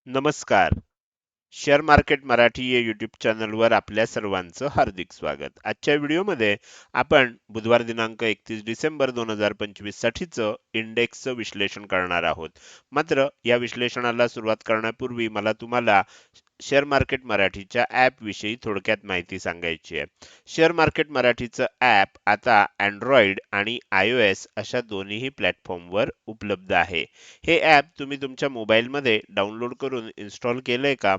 नमस्कार. Share market Marathi या YouTube चॅनलवर आपल्या सर्वांचं हार्दिक स्वागत. आजच्या व्हिडिओमध्ये आपण बुधवार दिनांक 31 डिसेंबर 2025 साठीचं इंडेक्सचं विश्लेषण करणार आहोत. मात्र या विश्लेषणाला सुरुवात करण्यापूर्वी मला तुम्हाला शेअर मार्केट मराठीच्या ॲप विषयी थोडक्यात माहिती सांगायची आहे. शेअर मार्केट मराठीचं ॲप आता Android आणि iOS अशा दोन्हीही प्लॅटफॉर्मवर उपलब्ध आहे. हे ॲप तुम्ही तुमच्या मोबाईलमध्ये डाउनलोड करून इन्स्टॉल केलंय का?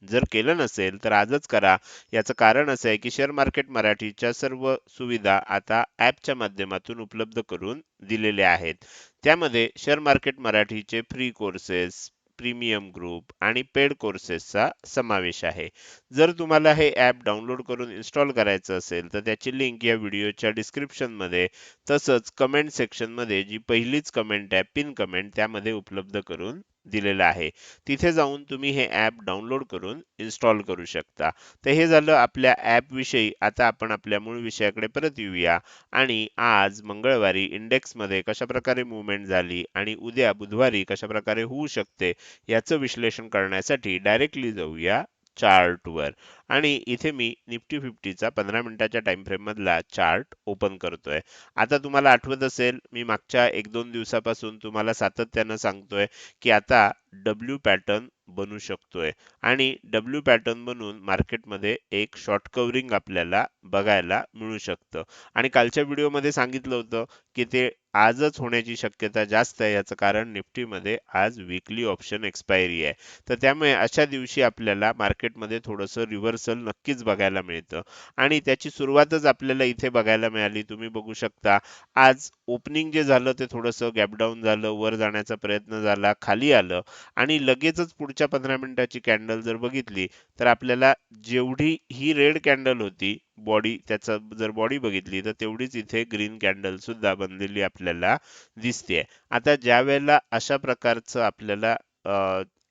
जर केलं नसेल तर आजच करा. याचं कारण असं आहे की शेअर मार्केट मराठीच्या सर्व सुविधा आता ॲपच्या माध्यमातून उपलब्ध करून दिलेल्या आहेत. त्यामध्ये शेअर मार्केट मराठीचे फ्री कोर्सेस, प्रीमियम ग्रुप आणि पेड कोर्सेसचा समावेश आहे. जर तुम्हाला हे ॲप डाउनलोड करून इन्स्टॉल करायचं असेल तर त्याची लिंक या व्हिडिओच्या डिस्क्रिप्शनमध्ये तसंच कमेंट सेक्शनमध्ये जी पहिलीच कमेंट आहे पिन कमेंट त्यामध्ये उपलब्ध करून दिलेलं आहे. तिथे जाऊन तुम्ही हे ॲप डाउनलोड करून इन्स्टॉल करू शकता. तर हे झालं आपल्या ॲप विषयी. आता आपण आपल्या मूळ विषयाकडे परत येऊया आणि आज मंगळवारी इंडेक्समध्ये कशाप्रकारे मूव्हमेंट झाली आणि उद्या बुधवारी कशाप्रकारे होऊ शकते याचं विश्लेषण करण्यासाठी डायरेक्टली जाऊया चार्टवर. आणि इथे मी निफ्टी 50चा 15 मिनिटाच्या टाइम फ्रेम मधला चार्ट ओपन करतोय. आता तुम्हाला आठवत असेल मी मागच्या 1-2 दिवसापासून तुम्हाला सातत्यानं सांगतोय की आता डब्ल्यू पॅटर्न बनू शकतोय आणि डब्ल्यू पॅटर्न बनून मार्केटमध्ये एक शॉर्ट कव्हरिंग आपल्याला बघायला मिळू शकतं. आणि कालच्या व्हिडिओमध्ये सांगितलं होतं की ते आजच होण्याची शक्यता जास्त आहे. याचं कारण निफ्टीमध्ये आज वीकली ऑप्शन एक्सपायरी आहे. तर त्यामुळे अशा दिवशी आपल्याला मार्केटमध्ये थोडंसं रिव्हर्सल नक्कीच बघायला मिळतं आणि त्याची सुरुवातच आपल्याला इथे बघायला मिळाली. तुम्ही बघू शकता आज ओपनिंग जे झालं ते थोडंसं गॅप डाऊन झालं, वर जाण्याचा प्रयत्न झाला, खाली आलं आणि लगेचच पुढच्या 15 मिनिटाची कॅन्डल जर बघितली तर आपल्याला जेवढी ही रेड कॅन्डल होती बॉडी त्याचा जर बॉडी बघितली तर तेवढीच इथे ग्रीन कॅन्डल सुद्धा बनलेली आपल्याला दिसते. आता ज्या वेळेला अशा प्रकारचं आपल्याला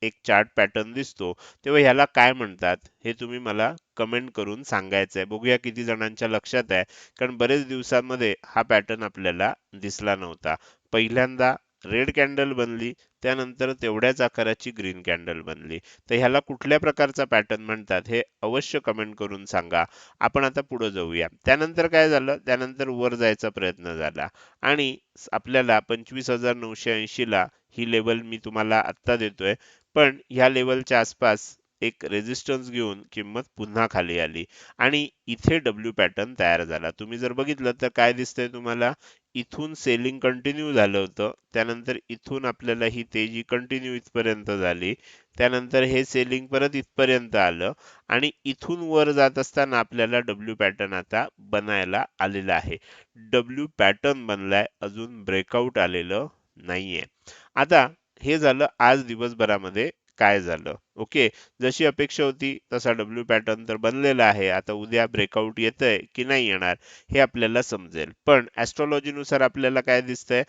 एक चार्ट पॅटर्न दिसतो तेव्हा ह्याला काय म्हणतात हे तुम्ही मला कमेंट करून सांगायचं आहे. बघूया किती जणांच्या लक्षात आहे. कारण बरेच दिवसांमध्ये हा पॅटर्न आपल्याला दिसला नव्हता. पहिल्यांदा रेड कॅन्डल बनली, त्यानंतर तेवढ्याच आकाराची ग्रीन कॅन्डल बनली. तर ह्याला कुठल्या प्रकारचा पॅटर्न म्हणतात हे अवश्य कमेंट करून सांगा. आपण आता पुढे जाऊया. त्यानंतर काय झालं? त्यानंतर वर जायचा प्रयत्न झाला आणि आपल्याला 25,980 ला ही लेवल मी तुम्हाला आत्ता देतोय. पण ह्या लेवलच्या आसपास एक रेझिस्टन्स घेऊन किंमत पुन्हा खाली आली आणि इथे डब्ल्यू पॅटर्न तयार झाला. तुम्ही जर बघितलं तर काय दिसतंय तुम्हाला? इथून सेलिंग कंटिन्यू झालं होतं. त्यानंतर इथून आपल्याला ही तेजी कंटिन्यू इथपर्यंत झाली. त्यानंतर हे सेलिंग परत इथपर्यंत आलं आणि इथून वर जात असताना आपल्याला डब्ल्यू पॅटर्न आता बनायला आलेला आहे. डब्ल्यू पॅटर्न बनलाय, अजून ब्रेकआउट आलेलं नाहीये. आता हे झालं आज दिवसभरामध्ये काय झालं. ओके, जशी अपेक्षा होती तसा डब्ल्यू पॅटर्न तर बनलेला आहे. आता उद्या ब्रेकआउट येतंय की नाही येणार हे आपल्याला समजेल. पण नुसार आपल्याला काय दिसतंय?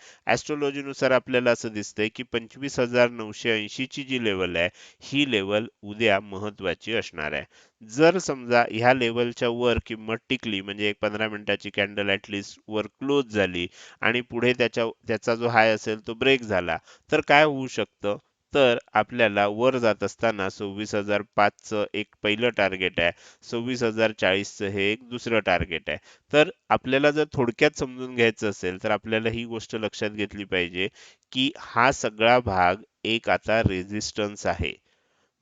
नुसार आपल्याला असं दिसतंय की 25,980 ची जी लेवल आहे ही लेवल उद्या महत्वाची असणार आहे. जर समजा ह्या लेवलच्या वर किंमत टिकली म्हणजे एक 15 मिनिटाची कॅन्डल ऍटलीस्ट वर क्लोज झाली आणि पुढे त्याचा जो हाय असेल तो ब्रेक झाला तर काय होऊ शकतं? तर आपल्याला वर जात असताना 26,005 चं एक पहिलं टार्गेट आहे, 26,040 चं हे एक दुसरं टार्गेट आहे. तर आपल्याला जर थोडक्यात समजून घ्यायचं असेल तर आपल्याला ही गोष्ट लक्षात घेतली पाहिजे की हा सगळा भाग एक आता रेझिस्टन्स आहे.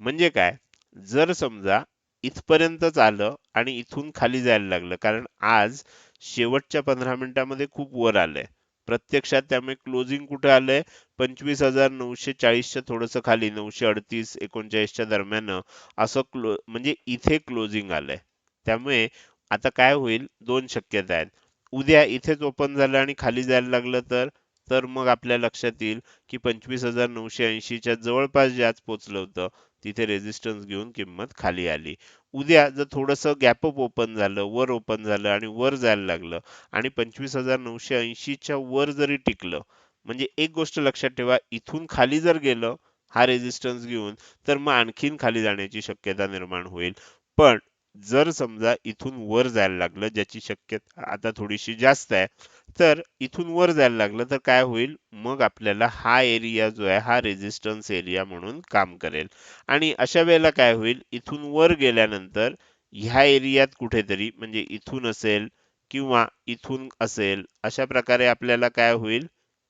म्हणजे काय? जर समजा इथपर्यंतच आलं आणि इथून खाली जायला लागलं, कारण आज शेवटच्या 15 मिनिटामध्ये खूप वर आलंय. प्रत्यक्षात त्यामुळे क्लोजिंग कुठे आलंय? 25,940 च्या थोडंसं खाली 938-39 च्या दरम्यान असं म्हणजे इथे क्लोजिंग आलंय. त्यामुळे आता काय होईल? दोन शक्यता आहेत. उद्या इथेच ओपन झालं आणि खाली जायला लागलं तर मग आपल्या लक्षात येईल की 25,980 च्या जवळपास जे आज पोहोचलं होतं तिथे रेझिस्टन्स घेऊन किंमत खाली आली. उद्या जर थोडंसं गॅप अप ओपन झालं, वर ओपन झालं आणि वर जायला लागलं आणि 25,980 च्या वर जरी टिकलं, म्हणजे एक गोष्ट लक्षात ठेवा, इथून खाली जर गेलं हा रेझिस्टन्स घेऊन तर मग आणखीन खाली जाण्याची शक्यता निर्माण होईल. पण जर समजा इथून वर जायला लागलं, ज्याची शक्यता आता थोडीशी जास्त आहे, तर इथून वर जायला लागलं तर काय होईल, मग आपल्याला हा एरिया जो आहे हा रेझिस्टन्स एरिया म्हणून काम करेल. आणि अशा वेळेला काय होईल, इथून वर गेल्यानंतर ह्या एरियात कुठेतरी म्हणजे इथून असेल किंवा इथून असेल, अशा प्रकारे आपल्याला काय होईल,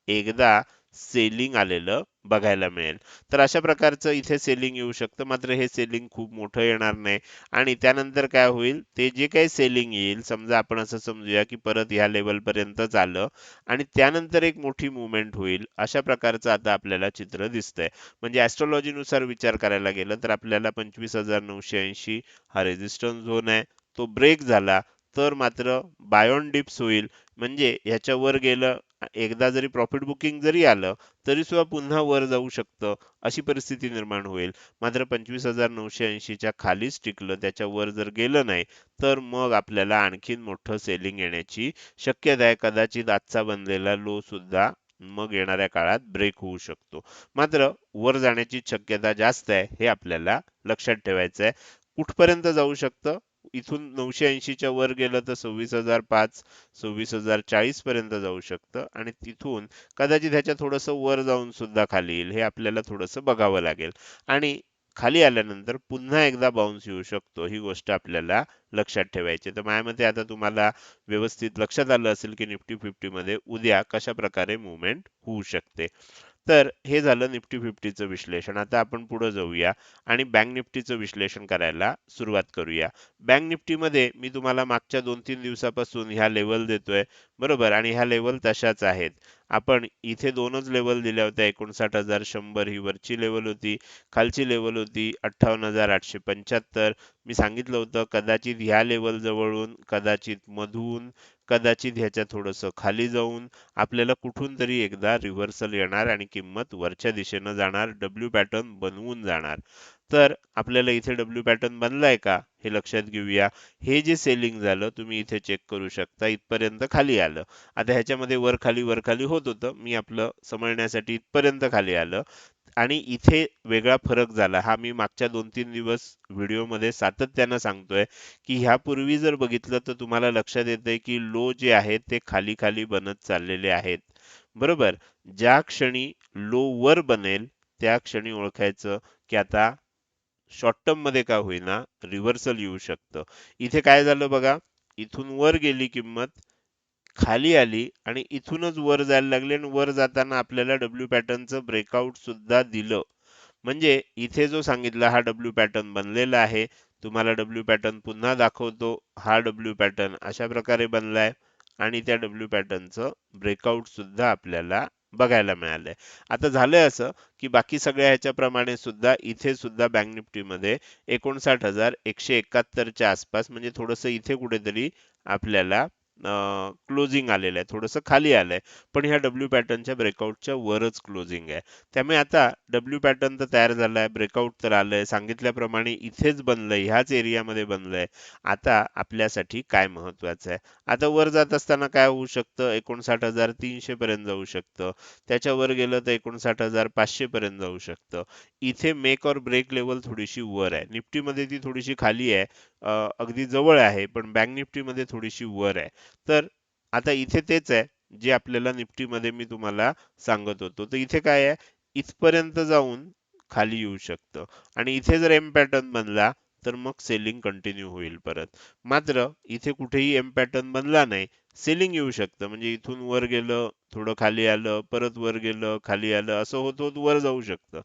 एकदा सेलिंग आलेलं बघायला मिळेल. तर अशा प्रकारचं इथे सेलिंग येऊ शकतं, मात्र हे सेलिंग खूप मोठं येणार नाही. आणि त्यानंतर काय होईल, ते जे काही सेलिंग येईल, समजा आपण असं समजूया की परत ह्या लेवल पर्यंत आलं आणि त्यानंतर एक मोठी मुवमेंट होईल, अशा प्रकारचं आता आपल्याला चित्र दिसतंय. म्हणजे ॲस्ट्रोलॉजीनुसार विचार करायला गेलं तर आपल्याला 25,980 हा रेझिस्टन्स झोन आहे, तो ब्रेक झाला तर मात्र बाय ऑन डिप्स होईल. म्हणजे ह्याच्या वर गेलं, एकदा जरी प्रॉफिट बुकिंग जरी आलं तरी सुद्धा पुन्हा वर जाऊ शकतं, अशी परिस्थिती निर्माण होईल. मात्र 25,980 च्या खालीच टिकलं, त्याच्या वर जर गेलं नाही, तर मग आपल्याला आणखीन मोठं सेलिंग येण्याची शक्यता आहे. कदाचित आजचा बनलेला लो सुद्धा मग येणाऱ्या काळात ब्रेक होऊ शकतो. मात्र वर जाण्याची शक्यता जास्त आहे, हे आपल्याला लक्षात ठेवायचं आहे. कुठपर्यंत जाऊ शकतं? इथून 980 च्या वर गेलं तर 26,005, 26,040 पर्यंत जाऊ शकतं आणि तिथून कदाचित ह्याच्या थोडंसं वर जाऊन सुद्धा खाली येईल, हे आपल्याला थोडंसं बघावं लागेल. आणि खाली आल्यानंतर पुन्हा एकदा बाउन्स येऊ शकतो, ही गोष्ट आपल्याला लक्षात ठेवायची. तर माझ्या मते आता तुम्हाला व्यवस्थित लक्षात आलं असेल की निफ्टी 50 मध्ये उद्या कशा प्रकारे मुवमेंट होऊ शकते. तर हे झालं निफ्टी 50चं विश्लेषण. आता आपण पुढे जाऊया आणि बँक निफ्टीचं विश्लेषण करायला सुरुवात करूया. बँक निफ्टीमध्ये मी तुम्हाला मागच्या 2-3 दिवसापासून ह्या लेवल देतोय, बरोबर, आणि ह्या लेवल तशाच आहेत. आपण इथे दोनच लेवल दिल्या होत्या. 59,100 ही वरची लेवल होती, खालची लेवल होती 58,875. मी सांगितलं होतं कदाचित ह्या लेवल जवळून, कदाचित मधून, कदाचित ह्याच्या थोडंसं खाली जाऊन आपल्याला कुठून तरी एकदा रिव्हर्सल येणार आणि किंमत वरच्या दिशेनं जाणार, डब्ल्यू पॅटर्न बनवून जाणार. तर आपल्याला इथे डब्ल्यू पॅटर्न बनलाय का, हे लक्षात घेऊया. हे जे सेलिंग झालं तुम्ही इथे चेक करू शकता, इथपर्यंत खाली आलं. आता ह्याच्यामध्ये वर खाली होत होतं, मी आपलं समजण्यासाठी इथपर्यंत खाली आलं. आणि इथे वेगळा फरक झाला, हा मी मागच्या 2-3 दिवस व्हिडिओमध्ये सातत्यानं सांगतोय, की ह्यापूर्वी जर बघितलं तर तुम्हाला लक्षात येतंय की लो जे आहेत ते खाली खाली बनत चाललेले आहेत, बरोबर. ज्या क्षणी लो वर बनेल त्या क्षणी ओळखायचं की आता शॉर्ट टर्म मध्ये का होईना रिव्हर्सल येऊ शकतं. इथे काय झालं बघा, इथून वर गेली किंमत, खाली आली आणि इथूनच वर जायला लागली आणि वर जाताना आपल्याला डब्ल्यू पॅटर्नचं ब्रेकआउट सुद्धा दिलं. म्हणजे इथे जो सांगितला हा डब्ल्यू पॅटर्न बनलेला आहे. तुम्हाला डब्ल्यू पॅटर्न पुन्हा दाखवतो. हा डब्ल्यू पॅटर्न अशा प्रकारे बनलाय आणि त्या डब्ल्यू पॅटर्नचं ब्रेकआउट सुद्धा आपल्याला बघायला मिळालंय. आता झालंय असं की बाकी सगळ्या ह्याच्याप्रमाणे सुद्धा इथे सुद्धा बँक निफ्टीमध्ये 59,171 च्या आसपास, म्हणजे थोडंसं इथे कुठेतरी आपल्याला क्लोजिंग आलेलं आहे, थोडंसं खाली आलंय. पण ह्या डब्ल्यू पॅटर्नच्या ब्रेकआउटच्या वरच क्लोजिंग आहे. त्यामुळे आता डब्ल्यू पॅटर्न तर तयार झालाय, ब्रेकआउट तर आलंय, सांगितल्याप्रमाणे इथेच बनलंय, ह्याच एरियामध्ये बनलंय. आता आपल्यासाठी काय महत्वाचं आहे, आता वर जात असताना काय होऊ शकतं, 59,300 पर्यंत जाऊ शकतं. त्याच्यावर गेलं तर 59,500 पर्यंत जाऊ शकतं. इथे मेक और ब्रेक लेवल थोडीशी वर आहे, निफ्टीमध्ये ती थोडीशी खाली आहे, अगदी जवळ आहे, पण बँक निफ्टीमध्ये थोडीशी वर आहे. तर आता इथे तेच आहे जे आपल्याला निफ्टीमध्ये मी तुम्हाला सांगत होतो. तर इथे काय आहे, इथपर्यंत जाऊन खाली येऊ शकतं आणि इथे जर एम पॅटर्न बनला तर मग सेलिंग कंटिन्यू होईल परत. मात्र इथे कुठेही एम पॅटर्न बनला नाही, सेलिंग येऊ शकतं. म्हणजे इथून वर गेलं, थोडं खाली आलं, परत वर गेलं, खाली आलं, असं होत होत वर जाऊ शकतं.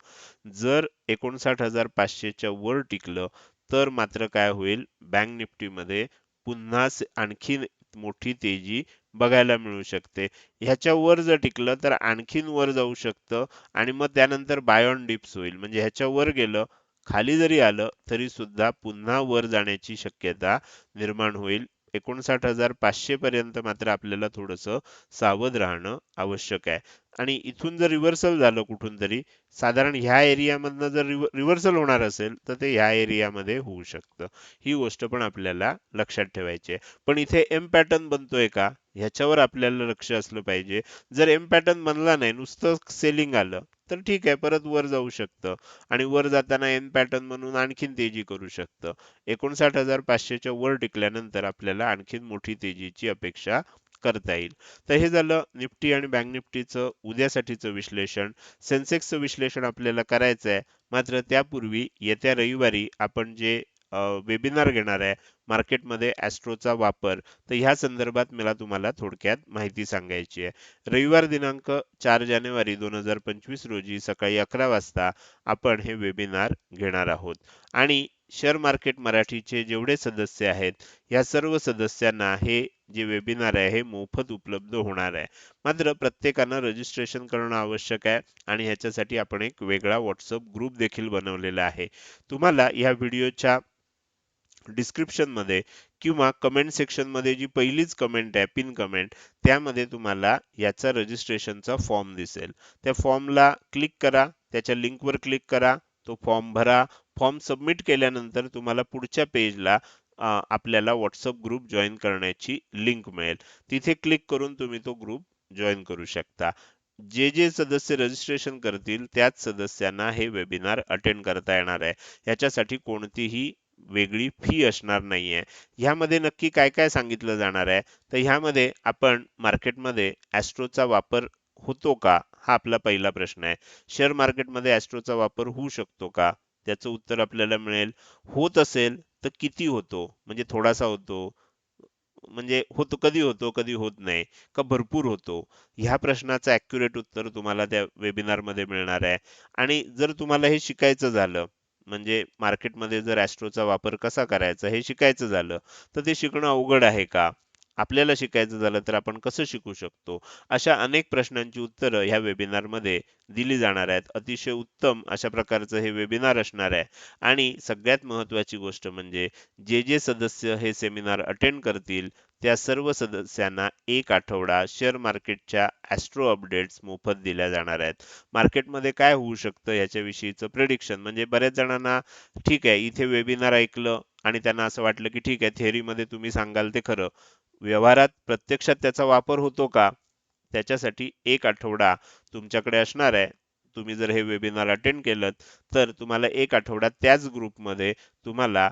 जर 59,500 च्या वर टिकलं तर मात्र काय होईल, बँक निफ्टीमध्ये पुन्हा आणखीन मोठी तेजी बघायला मिळू शकते. ह्याच्यावर जर टिकलं तर आणखीन वर जाऊ शकतं आणि मग त्यानंतर बाय ऑन डिप्स होईल. म्हणजे ह्याच्यावर गेलं, खाली जरी आलं तरी सुद्धा पुन्हा वर जाण्याची शक्यता निर्माण होईल. 59,500 पर्यंत मात्र आपल्याला थोडंसं सावध राहणं आवश्यक आहे. आणि इथून जर रिव्हर्सल झालं कुठून तरी, साधारण ह्या एरियामधनं जर रिव्हर्सल होणार असेल तर ते ह्या एरियामध्ये होऊ शकतं. ही गोष्ट पण आपल्याला लक्षात ठेवायची आहे. पण इथे एम पॅटर्न बनतोय का, ह्याच्यावर आपल्याला लक्ष असलं पाहिजे. जर एम पॅटर्न बनला नाही, नुसतं सेलिंग आलं, तर ठीक आहे, परत वर जाऊ शकतं आणि वर जाताना एन पॅटर्न म्हणून आणखीन तेजी करू शकतं. 59,500च्या वर टिकल्यानंतर आपल्याला आणखीन मोठी तेजीची अपेक्षा करता येईल. तर हे झालं निफ्टी आणि बँक निफ्टीचं उद्यासाठीचं विश्लेषण. सेन्सेक्सचं विश्लेषण आपल्याला करायचं आहे. मात्र त्यापूर्वी येत्या रविवारी आपण जे वेबिनार घेणार आहे मार्केटमध्ये ॲस्ट्रोचा वापर, तर ह्या संदर्भात मला तुम्हाला थोडक्यात माहिती सांगायची आहे. रविवार दिनांक 4 जानेवारी 2025 रोजी सकाळी 11 वाजता आपण हे वेबिनार घेणार आहोत आणि शेअर मार्केट मराठीचे जेवढे सदस्य आहेत, या सर्व सदस्यांना हे जे वेबिनार आहे हे मोफत उपलब्ध होणार आहे. मात्र प्रत्येकानं रजिस्ट्रेशन करणं आवश्यक आहे आणि ह्याच्यासाठी आपण एक वेगळा व्हॉट्सअप ग्रुप देखील बनवलेला आहे. तुम्हाला या व्हिडिओच्या डिस्क्रिप्शन मध्ये किंवा कमेंट सेक्शन मध्ये जी पहिलीच कमेंट आहे पिन कमेंट, त्यामध्ये तुम्हाला याचा रजिस्ट्रेशनचा फॉर्म दिसेल. त्या फॉर्मला क्लिक करा, त्याच्या लिंकवर क्लिक करा, तो फॉर्म भरा. फॉर्म सबमिट केल्यानंतर तुम्हाला पुढच्या पेजला आपल्याला व्हॉट्सअप ग्रुप जॉईन करण्याची लिंक मिळेल. तिथे क्लिक करून तुम्ही तो ग्रुप जॉईन करू शकता. जे जे सदस्य रजिस्ट्रेशन करतील त्याच सदस्यांना हे वेबिनार अटेंड करता येणार आहे. याच्यासाठी कोणतीही वेगळी फी असणार नाहीये. ह्यामध्ये नक्की काय काय सांगितलं जाणार आहे, तर ह्यामध्ये आपण मार्केटमध्ये ॲस्ट्रोचा वापर होतो का, हा आपला पहिला प्रश्न आहे. शेअर मार्केटमध्ये ॲस्ट्रोचा वापर होऊ शकतो का, त्याचं उत्तर आपल्याला मिळेल. होत असेल तर किती होतो, म्हणजे थोडासा होतो, म्हणजे होतो कधी होतो कधी होत नाही, का भरपूर होतो, ह्या प्रश्नाचं ॲक्युरेट उत्तर तुम्हाला त्या वेबिनार मध्ये मिळणार आहे. आणि जर तुम्हाला हे शिकायचं झालं, म्हणजे मार्केटमध्ये जर ॲस्ट्रोचा वापर कसा करायचा हे शिकायचं झालं, तर ते शिकणं अवघड आहे का, आपल्याला शिकायचं झालं तर आपण कसं शिकू शकतो, अशा अनेक प्रश्नांची उत्तरं ह्या वेबिनार मध्ये दिली जाणार आहेत. अतिशय उत्तम अशा प्रकारचं हे वेबिनार असणार आहे. आणि सगळ्यात महत्त्वाची गोष्ट म्हणजे जे जे सदस्य हे सेमिनार अटेंड करतील त्या सर्व सदस्यांना एक आठवडा शेअर मार्केटच्या ॲस्ट्रो अपडेट्स मोफत दिल्या जाणार आहेत. मार्केटमध्ये काय होऊ शकतं याच्याविषयीचं प्रेडिक्शन, म्हणजे बऱ्याच जणांना ठीक आहे इथे वेबिनार ऐकलं आणि त्यांना असं वाटलं की ठीक आहे थेअरीमध्ये तुम्ही सांगाल ते खरं, व्यवहारात प्रत्यक्षात त्याचा वापर होतो का, त्याच्यासाठी एक आठवडा तुमच्याकडे असणार आहे. तुम्ही जर हे वेबिनार अटेंड केलं तर तुम्हाला एक आठवडा त्याच ग्रुपमध्ये तुम्हाला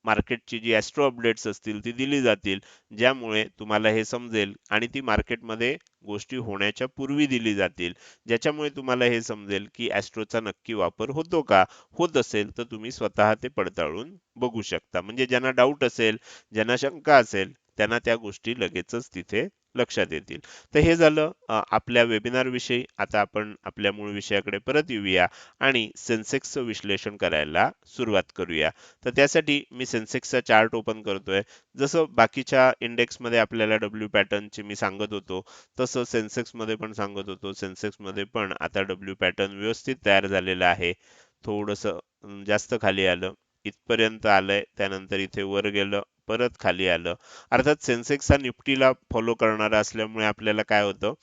मार्केटची जी ॲस्ट्रो अपडेट्स असतील ती दिली जातील, ज्यामुळे तुम्हाला हे समजेल आणि ती मार्केटमध्ये गोष्टी होण्याच्या पूर्वी दिली जातील, ज्याच्यामुळे तुम्हाला हे समजेल की ॲस्ट्रोचा नक्की वापर होतो का. होत असेल तर तुम्ही स्वतः ते पडताळून बघू शकता. म्हणजे ज्यांना डाऊट असेल, ज्यांना शंका असेल, त्यांना त्या गोष्टी लगेचच तिथे लक्षात येतील. तर हे झालं आपल्या वेबिनार विषयी. आता आपण आपल्या मूळ विषयाकडे परत येऊया आणि सेन्सेक्सचं विश्लेषण करायला सुरुवात करूया. तर त्यासाठी मी सेन्सेक्सचा चार्ट ओपन करतोय. जसं बाकीच्या इंडेक्समध्ये आपल्याला डब्ल्यू पॅटर्नची मी सांगत होतो, तसं सेन्सेक्समध्ये पण सांगत होतो. सेन्सेक्समध्ये पण आता डब्ल्यू पॅटर्न व्यवस्थित तयार झालेला आहे. थोडंसं जास्त खाली आलं, इथपर्यंत आलंय, त्यानंतर इथे वर गेलं, परत खाली आलं. अर्थात सेन्सेक्स हा निफ्टीला फॉलो करणारा असल्यामुळे आपल्याला काय होतं,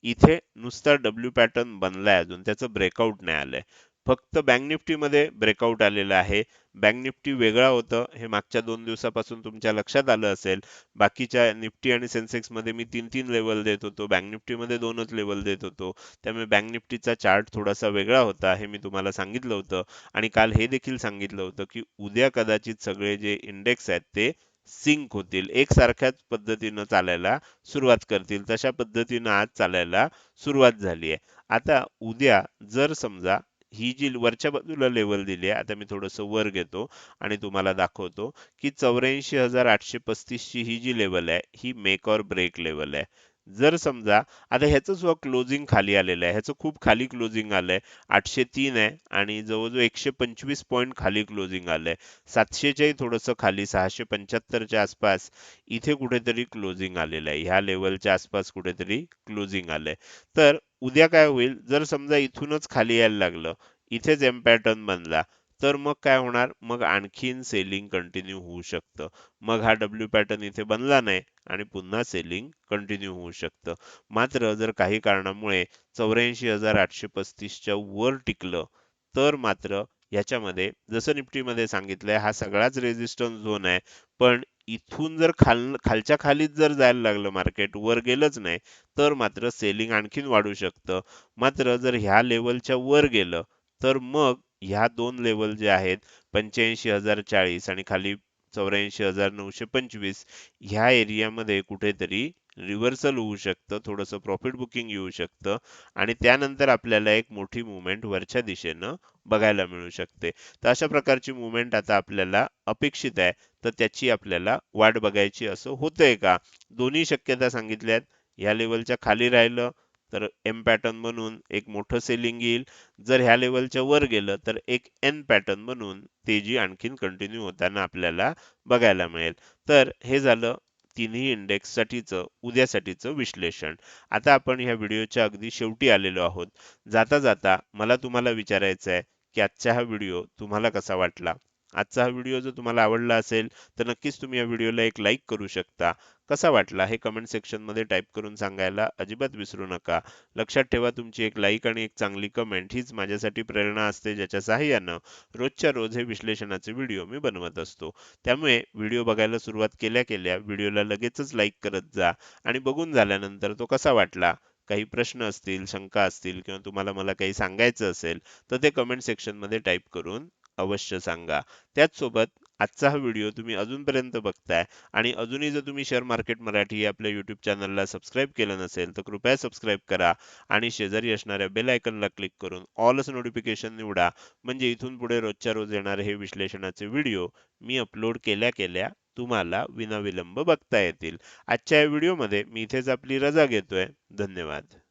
इथे नुसता डब्ल्यू पॅटर्न बनलाय, अजून त्याचं ब्रेकआउट नाही आलंय. फक्त बँक निफ्टीमध्ये ब्रेकआउट आलेलं आहे. बँक निफ्टी वेगळा होतं हे मागच्या 2 दिवसापासून तुमच्या लक्षात आलं असेल. बाकीच्या निफ्टी आणि सेन्सेक्समध्ये मी 3-3 लेवल देत होतो, बँक निफ्टीमध्ये 2च लेवल देत होतो. त्यामुळे बँक निफ्टीचा चार्ट थोडासा वेगळा होता हे मी तुम्हाला सांगितलं होतं. आणि काल हे देखील सांगितलं होतं की उद्या कदाचित सगळे जे इंडेक्स आहेत ते सिंक होतील, एकसारख्याच पद्धतीनं चालायला सुरुवात करतील. तशा पद्धतीनं आज चालायला सुरुवात झाली आहे. आता उद्या जर समजा ही जी वरच्या बाजूला लेवल दिली आहे, आता मी थोडंसं वर घेतो आणि तुम्हाला दाखवतो की 84,835 ची ही जी लेवल आहे ही मेक ऑर ब्रेक लेवल आहे. जर समजा आता ह्याचं सुद्धा क्लोजिंग खाली आलेलं आहे, ह्याचं खूप खाली क्लोजिंग आलंय, 803 आहे आणि जवळजवळ 125 पॉईंट खाली क्लोजिंग आलंय. 700च्याही थोडंसं खाली 675च्या आसपास इथे कुठेतरी क्लोजिंग आलेलं आहे, ह्या लेवलच्या आसपास कुठेतरी क्लोजिंग आलंय. तर उद्या काय होईल, जर समजा इथूनच खाली यायला लागलं, इथेच एम पॅटर्न बनला, तर मग काय होणार, मग आणखीन सेलिंग कंटिन्यू होऊ शकतं. मग हा डब्ल्यू पॅटर्न इथे बनला नाही आणि पुन्हा सेलिंग कंटिन्यू होऊ शकतं. मात्र जर काही कारणामुळे 84,835च्या वर टिकलं, तर मात्र याच्यामध्ये जसं निफ्टीमध्ये सांगितलंय हा सगळाच रेझिस्टन्स झोन आहे, पण इथून जर खालच्या खालीच जर जायला लागलं मार्केट, वर गेलंच नाही, तर मात्र सेलिंग आणखीन वाढू शकतं. मात्र जर ह्या लेव्हलच्या वर गेलं, तर मग ह्या 2 लेव्हल जे आहेत 85,040 आणि खाली 84,925 ह्या एरियामध्ये कुठेतरी रिव्हर्सल होऊ शकतं, थोडंसं प्रॉफिट बुकिंग येऊ शकतं आणि त्यानंतर आपल्याला एक मोठी मूव्हमेंट वरच्या दिशेनं बघायला मिळू शकते. तर अशा प्रकारची मूव्हमेंट आता आपल्याला अपेक्षित आहे. तर त्याची आपल्याला वाट बघायची असं होतंय का? दोन्ही शक्यता सांगितल्यात. ह्या लेव्हलच्या खाली राहिलं तर एम पॅटर्न बनून एक मोठं सेलिंग येईल. जर ह्या लेव्हलच्या वर गेलं तर एक एन पॅटर्न बनून तेजी आणखीन कंटिन्यू होताना आपल्याला बघायला मिळेल. तर हे झालं तिन्ही इंडेक्ससाठीचं उद्यासाठीचं विश्लेषण. आता आपण ह्या व्हिडिओच्या अगदी शेवटी आलेलो आहोत. जाता जाता मला तुम्हाला विचारायचं आहे की आजचा हा व्हिडिओ तुम्हाला कसा वाटला? आजचा हा व्हिडिओ जर तुम्हाला आवडला असेल तर नक्कीच तुम्ही या व्हिडिओला एक लाईक करू शकता. कसा वाटला हे कमेंट सेक्शनमध्ये टाईप करून सांगायला अजिबात विसरू नका. लक्षात ठेवा, तुमची एक लाईक आणि एक चांगली कमेंट हीच माझ्यासाठी प्रेरणा असते, ज्याच्या सहाय्यानं रोजच्या रोज हे विश्लेषणाचे व्हिडिओ मी बनवत असतो. त्यामुळे व्हिडिओ बघायला सुरुवात केल्या केल्या व्हिडिओला लगेचच लाईक करत जा आणि बघून झाल्यानंतर तो कसा वाटला, काही प्रश्न असतील, शंका असतील किंवा तुम्हाला मला काही सांगायचं असेल तर ते कमेंट सेक्शनमध्ये टाईप करून अवश्य सांगा. त्याचसोबत आजचा हा व्हिडिओ तुम्ही अजूनपर्यंत बघताय आणि अजूनही जर तुम्ही शेअर मार्केट मराठी या आपल्या YouTube चॅनलला सबस्क्राईब केलं नसेल तर कृपया सबस्क्राईब करा आणि शेजारी असणाऱ्या बेल आयकॉनला क्लिक करून ऑलच नोटिफिकेशन निवडा. म्हणजे इथून पुढे रोजच्या रोज येणारे हे विश्लेषणाचे व्हिडिओ मी अपलोड केल्या केल्या तुम्हाला विनाविलंब बघता येतील. आजच्या या व्हिडिओमध्ये मी इथेच आपली रजा घेतोय. धन्यवाद.